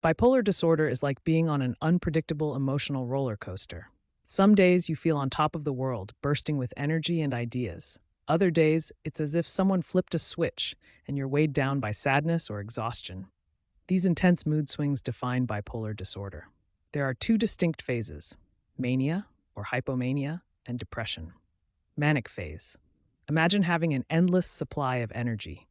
Bipolar disorder is like being on an unpredictable emotional roller coaster. Some days you feel on top of the world, bursting with energy and ideas. Other days, it's as if someone flipped a switch and you're weighed down by sadness or exhaustion. These intense mood swings define bipolar disorder. There are two distinct phases: mania, or hypomania, and depression. Manic phase. Imagine having an endless supply of energy.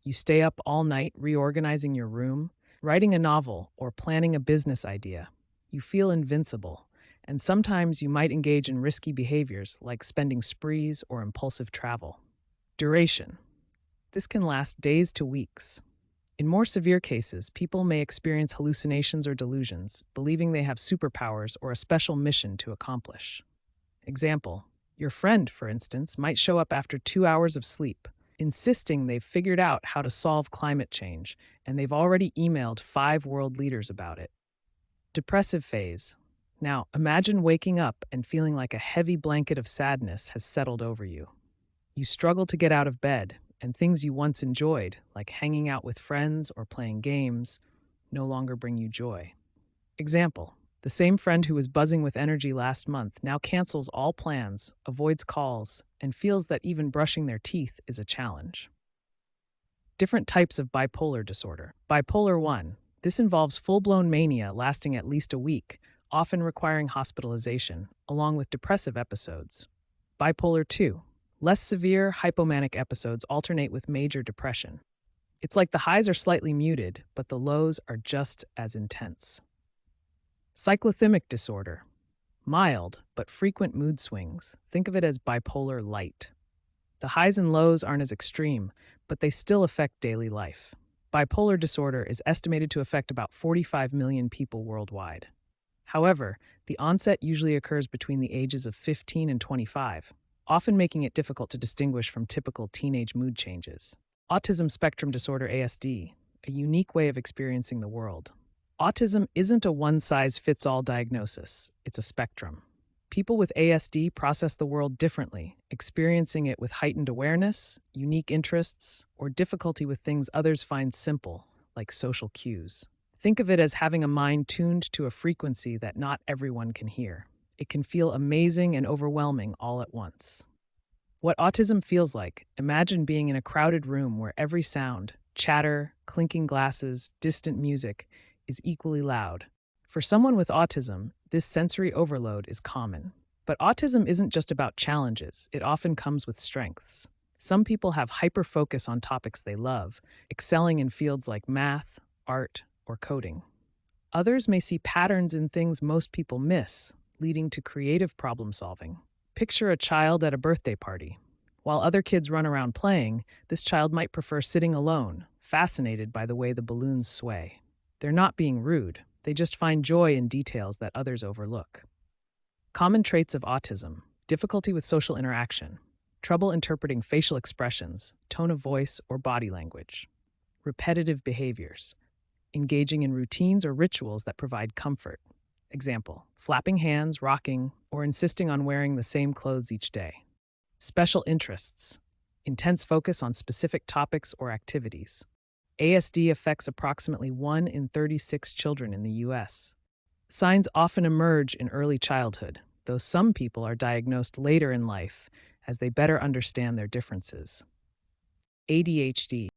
You stay up all night reorganizing your room, writing a novel, or planning a business idea. You feel invincible, and sometimes you might engage in risky behaviors like spending sprees or impulsive travel. Duration. This can last days to weeks. In more severe cases, people may experience hallucinations or delusions, believing they have superpowers or a special mission to accomplish. Example: your friend, for instance, might show up after 2 hours of sleep, insisting they've figured out how to solve climate change, and they've already emailed 5 world leaders about it. Depressive phase. Now, imagine waking up and feeling like a heavy blanket of sadness has settled over you. You struggle to get out of bed, and things you once enjoyed, like hanging out with friends or playing games, no longer bring you joy. Example: the same friend who was buzzing with energy last month now cancels all plans, avoids calls, and feels that even brushing their teeth is a challenge. Different types of bipolar disorder. Bipolar 1. This involves full-blown mania lasting at least a week, often requiring hospitalization, along with depressive episodes. Bipolar 2. Less severe, hypomanic episodes alternate with major depression. It's like the highs are slightly muted, but the lows are just as intense. Cyclothymic disorder. Mild, but frequent mood swings. Think of it as bipolar light. The highs and lows aren't as extreme, but they still affect daily life. Bipolar disorder is estimated to affect about 45 million people worldwide. However, the onset usually occurs between the ages of 15 and 25, often making it difficult to distinguish from typical teenage mood changes. Autism spectrum disorder (ASD), a unique way of experiencing the world. Autism isn't a one-size-fits-all diagnosis, it's a spectrum. People with ASD process the world differently, experiencing it with heightened awareness, unique interests, or difficulty with things others find simple, like social cues. Think of it as having a mind tuned to a frequency that not everyone can hear. It can feel amazing and overwhelming all at once. What autism feels like: imagine being in a crowded room where every sound, chatter, clinking glasses, distant music, is equally loud. For someone with autism, this sensory overload is common. But autism isn't just about challenges, it often comes with strengths. Some people have hyper-focus on topics they love, excelling in fields like math, art, or coding. Others may see patterns in things most people miss, leading to creative problem-solving. Picture a child at a birthday party. While other kids run around playing, this child might prefer sitting alone, fascinated by the way the balloons sway. They're not being rude, they just find joy in details that others overlook. Common traits of autism: difficulty with social interaction, trouble interpreting facial expressions, tone of voice, or body language. Repetitive behaviors, engaging in routines or rituals that provide comfort. Example: flapping hands, rocking, or insisting on wearing the same clothes each day. Special interests, intense focus on specific topics or activities. ASD affects approximately 1 in 36 children in the US. Signs often emerge in early childhood, though some people are diagnosed later in life as they better understand their differences. ADHD,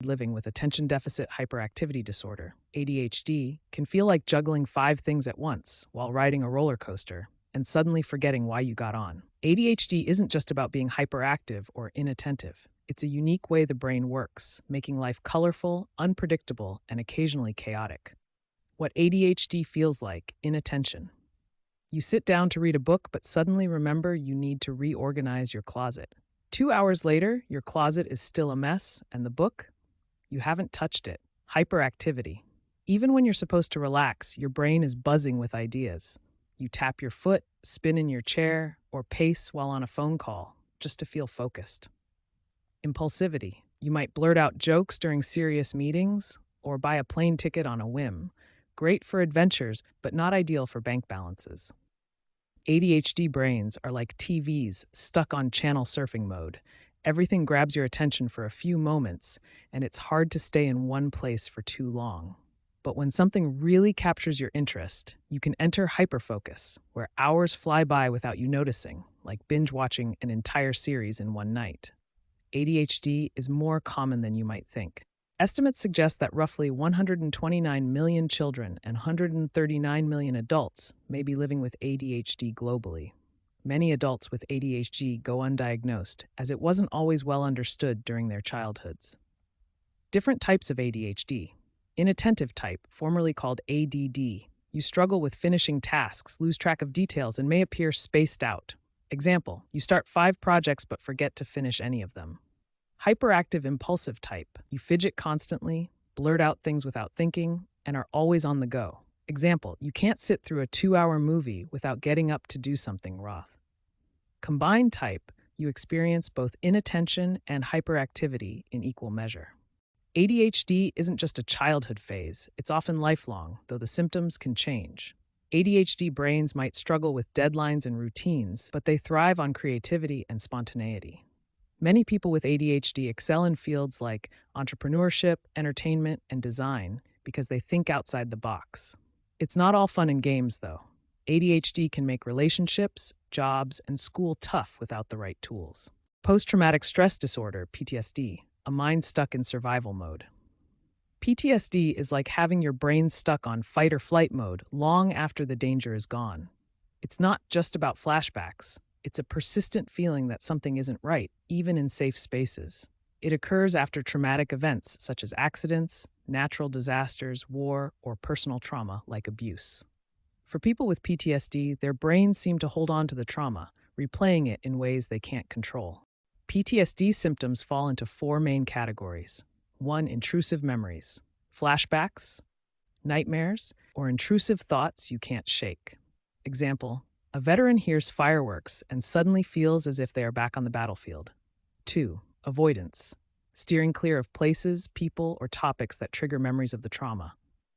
living with attention deficit hyperactivity disorder. ADHD can feel like juggling 5 things at once while riding a roller coaster and suddenly forgetting why you got on. ADHD isn't just about being hyperactive or inattentive. It's a unique way the brain works, making life colorful, unpredictable, and occasionally chaotic. What ADHD feels like: inattention. You sit down to read a book, but suddenly remember you need to reorganize your closet. 2 hours later, your closet is still a mess, and the book? You haven't touched it. Hyperactivity. Even when you're supposed to relax, your brain is buzzing with ideas. You tap your foot, spin in your chair, or pace while on a phone call, just to feel focused. Impulsivity. You might blurt out jokes during serious meetings, or buy a plane ticket on a whim. Great for adventures, but not ideal for bank balances. ADHD brains are like TVs stuck on channel surfing mode. Everything grabs your attention for a few moments, and it's hard to stay in one place for too long. But when something really captures your interest, you can enter hyperfocus, where hours fly by without you noticing, like binge watching an entire series in one night. ADHD is more common than you might think. Estimates suggest that roughly 129 million children and 139 million adults may be living with ADHD globally. Many adults with ADHD go undiagnosed, as it wasn't always well understood during their childhoods. Different types of ADHD. Inattentive type, formerly called ADD. You struggle with finishing tasks, lose track of details, and may appear spaced out. Example, you start 5 projects but forget to finish any of them. Hyperactive impulsive type. You fidget constantly, blurt out things without thinking, and are always on the go. Example, you can't sit through a 2-hour movie without getting up to do something raw. Combined type. You experience both inattention and hyperactivity in equal measure. ADHD isn't just a childhood phase, it's often lifelong, though the symptoms can change. ADHD brains might struggle with deadlines and routines, but they thrive on creativity and spontaneity. Many people with ADHD excel in fields like entrepreneurship, entertainment, and design because they think outside the box. It's not all fun and games, though. ADHD can make relationships, jobs, and school tough without the right tools. Post-traumatic stress disorder, PTSD, a mind stuck in survival mode. PTSD is like having your brain stuck on fight or flight mode long after the danger is gone. It's not just about flashbacks. It's a persistent feeling that something isn't right, even in safe spaces. It occurs after traumatic events such as accidents, natural disasters, war, or personal trauma like abuse. For people with PTSD, their brains seem to hold on to the trauma, replaying it in ways they can't control. PTSD symptoms fall into 4 main categories. 1. Intrusive memories, flashbacks, nightmares, or intrusive thoughts you can't shake. Example, a veteran hears fireworks and suddenly feels as if they are back on the battlefield. 2. Avoidance, steering clear of places, people, or topics that trigger memories of the trauma.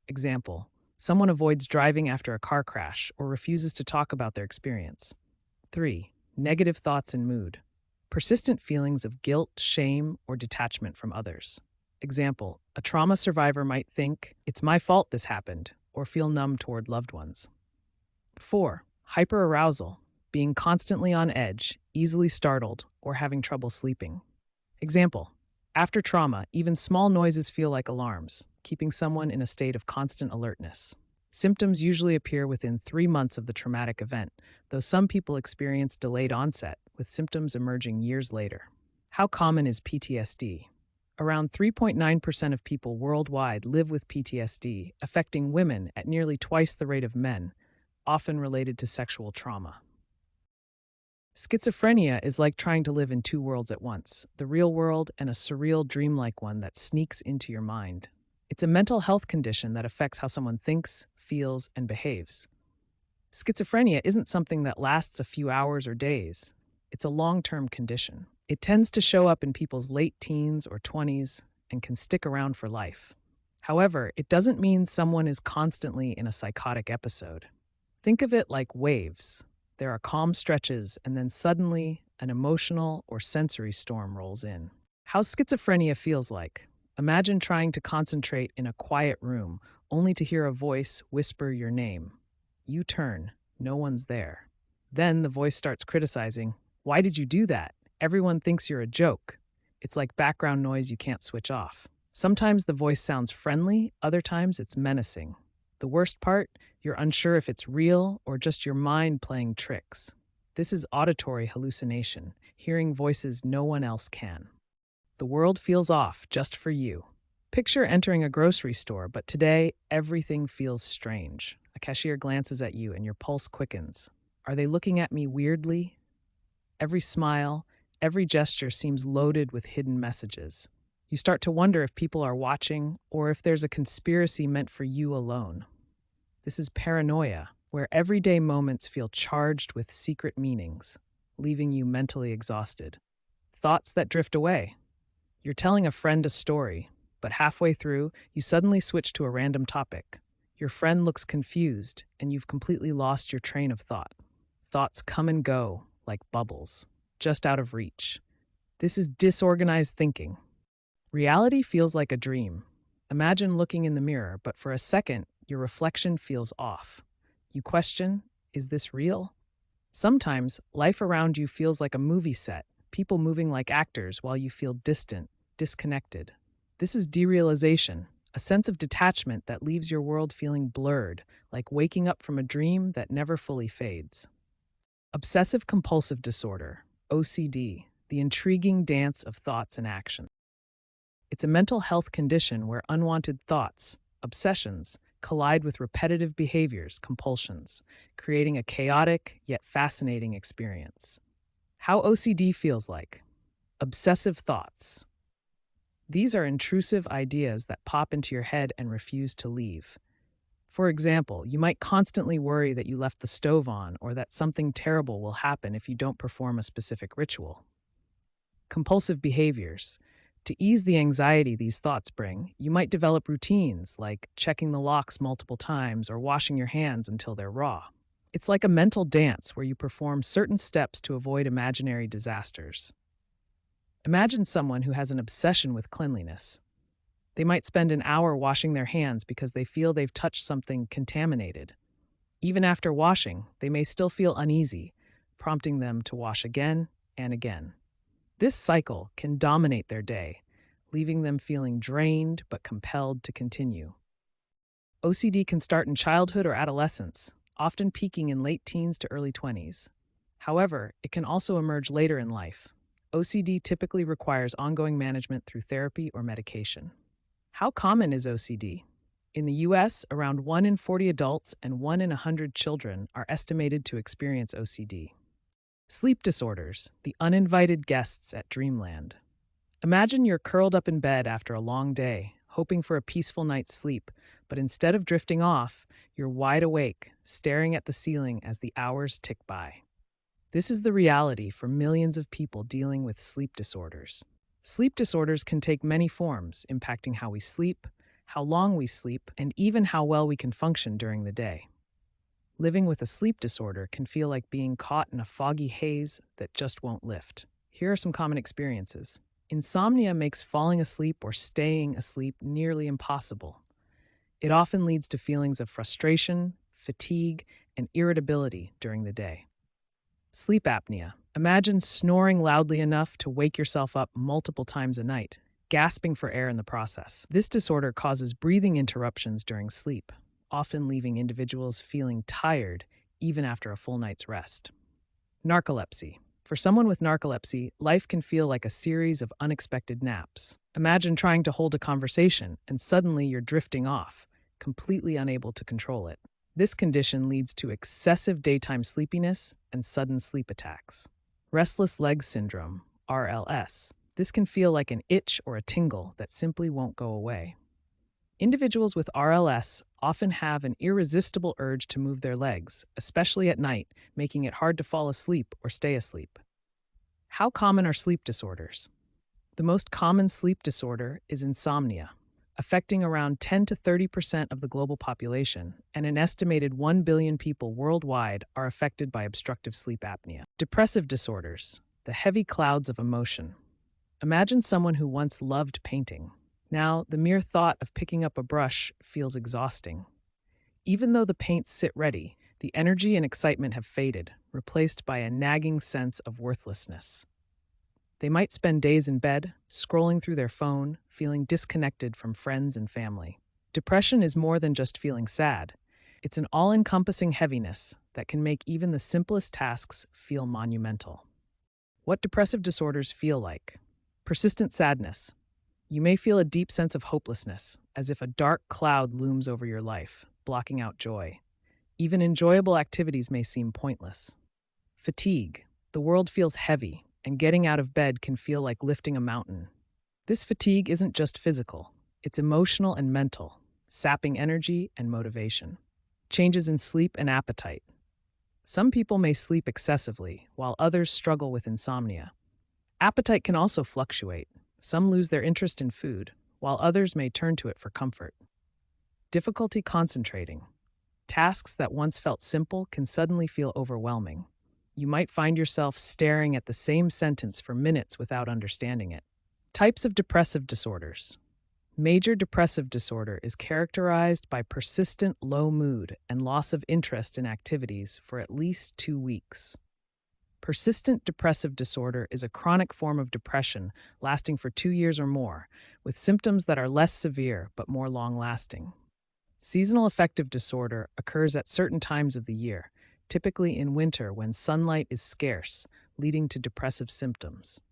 Example, someone avoids driving after a car crash or refuses to talk about their experience. 3. Negative thoughts and mood, persistent feelings of guilt, shame, or detachment from others. Example, a trauma survivor might think, "It's my fault this happened," or feel numb toward loved ones. 4. Hyperarousal, being constantly on edge, easily startled, or having trouble sleeping. Example, after trauma, even small noises feel like alarms, keeping someone in a state of constant alertness. Symptoms usually appear within 3 months of the traumatic event, though some people experience delayed onset, with symptoms emerging years later. How common is PTSD? Around 3.9% of people worldwide live with PTSD, affecting women at nearly twice the rate of men, often related to sexual trauma. Schizophrenia is like trying to live in 2 worlds at once, the real world and a surreal dreamlike one that sneaks into your mind. It's a mental health condition that affects how someone thinks, feels, and behaves. Schizophrenia isn't something that lasts a few hours or days. It's a long-term condition. It tends to show up in people's late teens or 20s and can stick around for life. However, it doesn't mean someone is constantly in a psychotic episode. Think of it like waves. There are calm stretches, and then suddenly, an emotional or sensory storm rolls in. How schizophrenia feels like. Imagine trying to concentrate in a quiet room, only to hear a voice whisper your name. You turn, no one's there. Then the voice starts criticizing, "Why did you do that? Everyone thinks you're a joke." It's like background noise you can't switch off. Sometimes the voice sounds friendly, other times it's menacing. The worst part, you're unsure if it's real or just your mind playing tricks. This is auditory hallucination, hearing voices no one else can. The world feels off just for you. Picture entering a grocery store, but today everything feels strange. A cashier glances at you and your pulse quickens. Are they looking at me weirdly? Every smile, every gesture seems loaded with hidden messages. You start to wonder if people are watching or if there's a conspiracy meant for you alone. This is paranoia, where everyday moments feel charged with secret meanings, leaving you mentally exhausted. Thoughts that drift away. You're telling a friend a story, but halfway through, you suddenly switch to a random topic. Your friend looks confused, and you've completely lost your train of thought. Thoughts come and go, like bubbles, just out of reach. This is disorganized thinking. Reality feels like a dream. Imagine looking in the mirror, but for a second, your reflection feels off. You question, is this real? Sometimes, life around you feels like a movie set, people moving like actors while you feel distant, disconnected. This is derealization, a sense of detachment that leaves your world feeling blurred, like waking up from a dream that never fully fades. Obsessive-Compulsive Disorder, OCD, the intriguing dance of thoughts and actions. It's a mental health condition where unwanted thoughts, obsessions, collide with repetitive behaviors, compulsions, creating a chaotic yet fascinating experience. How OCD feels like. Obsessive thoughts. These are intrusive ideas that pop into your head and refuse to leave. For example, you might constantly worry that you left the stove on or that something terrible will happen if you don't perform a specific ritual. Compulsive behaviors. To ease the anxiety these thoughts bring, you might develop routines like checking the locks multiple times or washing your hands until they're raw. It's like a mental dance where you perform certain steps to avoid imaginary disasters. Imagine someone who has an obsession with cleanliness. They might spend an hour washing their hands because they feel they've touched something contaminated. Even after washing, they may still feel uneasy, prompting them to wash again and again. This cycle can dominate their day, leaving them feeling drained but compelled to continue. OCD can start in childhood or adolescence, often peaking in late teens to early 20s. However, it can also emerge later in life. OCD typically requires ongoing management through therapy or medication. How common is OCD? In the US, around 1 in 40 adults and 1 in 100 children are estimated to experience OCD. Sleep disorders, the uninvited guests at dreamland. Imagine you're curled up in bed after a long day, hoping for a peaceful night's sleep, but instead of drifting off, you're wide awake, staring at the ceiling as the hours tick by. This is the reality for millions of people dealing with sleep disorders. Sleep disorders can take many forms, impacting how we sleep, how long we sleep, and even how well we can function during the day. Living with a sleep disorder can feel like being caught in a foggy haze that just won't lift. Here are some common experiences. Insomnia makes falling asleep or staying asleep nearly impossible. It often leads to feelings of frustration, fatigue, and irritability during the day. Sleep apnea. Imagine snoring loudly enough to wake yourself up multiple times a night, gasping for air in the process. This disorder causes breathing interruptions during sleep, often leaving individuals feeling tired even after a full night's rest. Narcolepsy. For someone with narcolepsy, life can feel like a series of unexpected naps. Imagine trying to hold a conversation and suddenly you're drifting off, completely unable to control it. This condition leads to excessive daytime sleepiness and sudden sleep attacks. Restless leg syndrome, RLS. This can feel like an itch or a tingle that simply won't go away. Individuals with RLS often have an irresistible urge to move their legs, especially at night, making it hard to fall asleep or stay asleep. How common are sleep disorders? The most common sleep disorder is insomnia, affecting around 10 to 30% of the global population, and an estimated 1 billion people worldwide are affected by obstructive sleep apnea. Depressive disorders, the heavy clouds of emotion. Imagine someone who once loved painting. Now, the mere thought of picking up a brush feels exhausting. Even though the paints sit ready, the energy and excitement have faded, replaced by a nagging sense of worthlessness. They might spend days in bed, scrolling through their phone, feeling disconnected from friends and family. Depression is more than just feeling sad. It's an all-encompassing heaviness that can make even the simplest tasks feel monumental. What depressive disorders feel like? Persistent sadness. You may feel a deep sense of hopelessness, as if a dark cloud looms over your life, blocking out joy. Even enjoyable activities may seem pointless. Fatigue. The world feels heavy, and getting out of bed can feel like lifting a mountain. This fatigue isn't just physical, it's emotional and mental, sapping energy and motivation. Changes in sleep and appetite. Some people may sleep excessively, while others struggle with insomnia. Appetite can also fluctuate. Some lose their interest in food, while others may turn to it for comfort. Difficulty concentrating. Tasks that once felt simple can suddenly feel overwhelming. You might find yourself staring at the same sentence for minutes without understanding it. Types of depressive disorders. Major depressive disorder is characterized by persistent low mood and loss of interest in activities for at least 2 weeks. Persistent depressive disorder is a chronic form of depression lasting for 2 years or more, with symptoms that are less severe but more long lasting. Seasonal affective disorder occurs at certain times of the year, typically in winter when sunlight is scarce, leading to depressive symptoms.